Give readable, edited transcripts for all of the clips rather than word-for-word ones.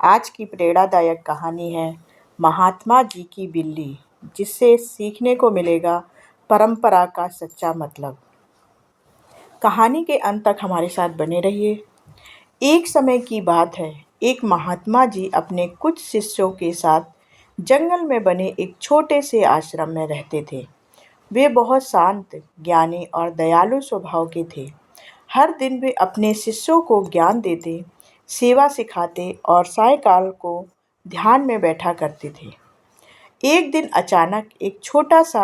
आज की प्रेरणादायक कहानी है महात्मा जी की बिल्ली, जिससे सीखने को मिलेगा परंपरा का सच्चा मतलब। कहानी के अंत तक हमारे साथ बने रहिए। एक समय की बात है, एक महात्मा जी अपने कुछ शिष्यों के साथ जंगल में बने एक छोटे से आश्रम में रहते थे। वे बहुत शांत, ज्ञानी और दयालु स्वभाव के थे। हर दिन वे अपने शिष्यों को ज्ञान देते, सेवा सिखाते और सायंकाल को ध्यान में बैठा करते थे। एक दिन अचानक एक छोटा सा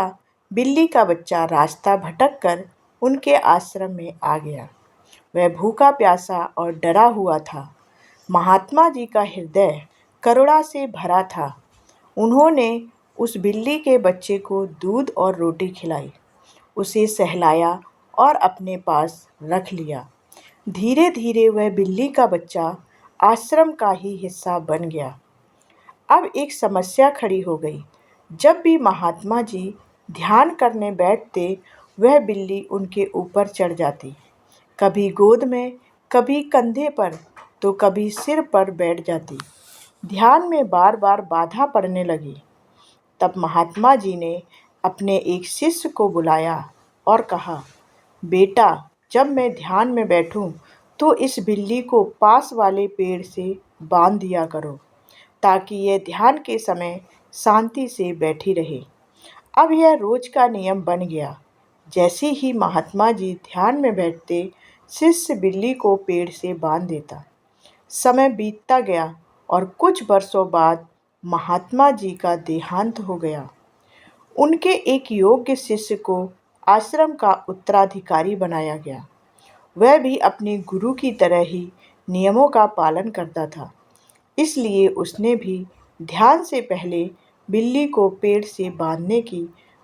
बिल्ली का बच्चा रास्ता भटक कर उनके आश्रम में आ गया। वह भूखा प्यासा और डरा हुआ था। महात्मा जी का हृदय करुणा से भरा था। उन्होंने उस बिल्ली के बच्चे को दूध और रोटी खिलाई, उसे सहलाया और अपने पास रख लिया। धीरे धीरे वह बिल्ली का बच्चा आश्रम का ही हिस्सा बन गया। अब एक समस्या खड़ी हो गई। जब भी महात्मा जी ध्यान करने बैठते, वह बिल्ली उनके ऊपर चढ़ जाती। कभी गोद में, कभी कंधे पर, तो कभी सिर पर बैठ जाती। ध्यान में बार बार बाधा पड़ने लगी। तब महात्मा जी ने अपने एक शिष्य को बुलाया और कहा, बेटा, जब मैं ध्यान में बैठूं, तो इस बिल्ली को पास वाले पेड़ से बांध दिया करो, ताकि यह ध्यान के समय शांति से बैठी रहे। अब यह रोज का नियम बन गया। जैसे ही महात्मा जी ध्यान में बैठते, शिष्य बिल्ली को पेड़ से बांध देता। समय बीतता गया और कुछ वर्षों बाद महात्मा जी का देहांत हो गया। उनके एक योग्य शिष्य को आश्रम का उत्तराधिकारी बनाया गया। वह भी अपने गुरु की तरह ही नियमों का पालन करता था। इसलिए उसने भी ध्यान से पहले बिल्ली को पेड़ से बांधने की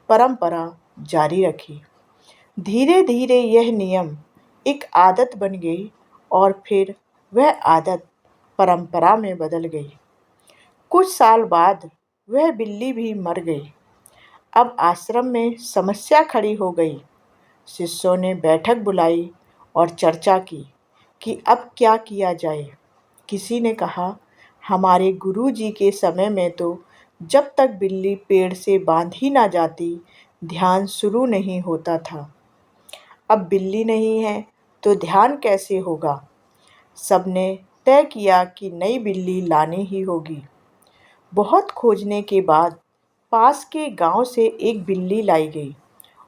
परंपरा जारी रखी। धीरे धीरे यह नियम एक आदत बन गई और फिर वह आदत परंपरा में बदल गई। कुछ साल बाद वह बिल्ली भी मर गई। अब आश्रम में समस्या खड़ी हो गई। शिष्यों ने बैठक बुलाई और चर्चा की कि अब क्या किया जाए। किसी ने कहा, हमारे गुरु जी के समय में तो जब तक बिल्ली पेड़ से बांधी ना जाती, ध्यान शुरू नहीं होता था। अब बिल्ली नहीं है तो ध्यान कैसे होगा? सबने तय किया कि नई बिल्ली लानी ही होगी। बहुत खोजने के बाद पास के गांव से एक बिल्ली लाई गई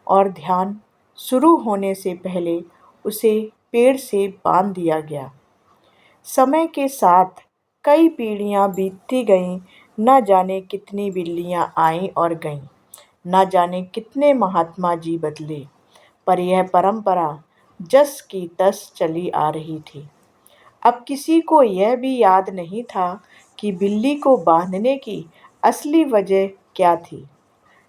और ध्यान शुरू होने से पहले उसे पेड़ से बांध दिया गया। समय के साथ कई पीढ़ियां बीतती गईं। न जाने कितनी बिल्लियां आईं और गईं, न जाने कितने महात्मा जी बदले, पर यह परंपरा जस की तस चली आ रही थी। अब किसी को यह भी याद नहीं था कि बिल्ली को बांधने की असली वजह क्या थी।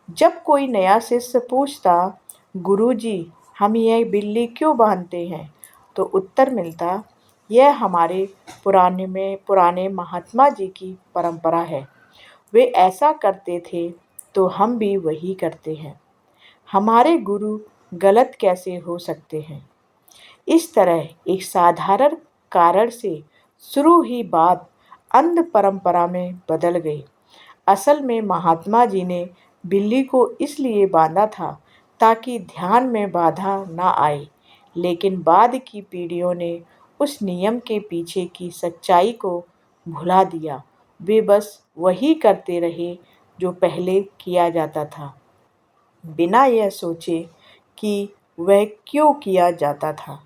जब कोई नया शिष्य पूछता, गुरुजी, हम यह बिल्ली क्यों बांधते हैं, तो उत्तर मिलता, यह हमारे पुराने महात्मा जी की परंपरा है। वे ऐसा करते थे तो हम भी वही करते हैं। हमारे गुरु गलत कैसे हो सकते हैं? इस तरह एक साधारण कारण से शुरू हुई बात अंध परंपरा में बदल गई। असल में महात्मा जी ने बिल्ली को इसलिए बांधा था ताकि ध्यान में बाधा ना आए, लेकिन बाद की पीढ़ियों ने उस नियम के पीछे की सच्चाई को भुला दिया। वे बस वही करते रहे जो पहले किया जाता था, बिना यह सोचे कि वह क्यों किया जाता था।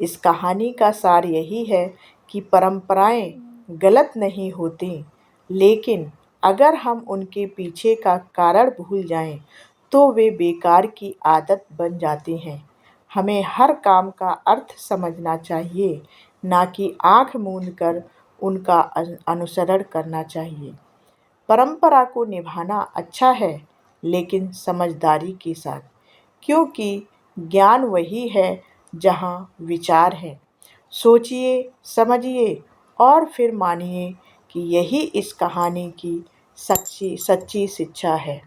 इस कहानी का सार यही है कि परंपराएं गलत नहीं होती, लेकिन अगर हम उनके पीछे का कारण भूल जाएं, तो वे बेकार की आदत बन जाती हैं। हमें हर काम का अर्थ समझना चाहिए, ना कि आंख मूंद कर उनका अनुसरण करना चाहिए। परंपरा को निभाना अच्छा है, लेकिन समझदारी के साथ, क्योंकि ज्ञान वही है जहाँ विचार है। सोचिए, समझिए और फिर मानिए कि यही इस कहानी की सच्ची सच्ची शिक्षा है।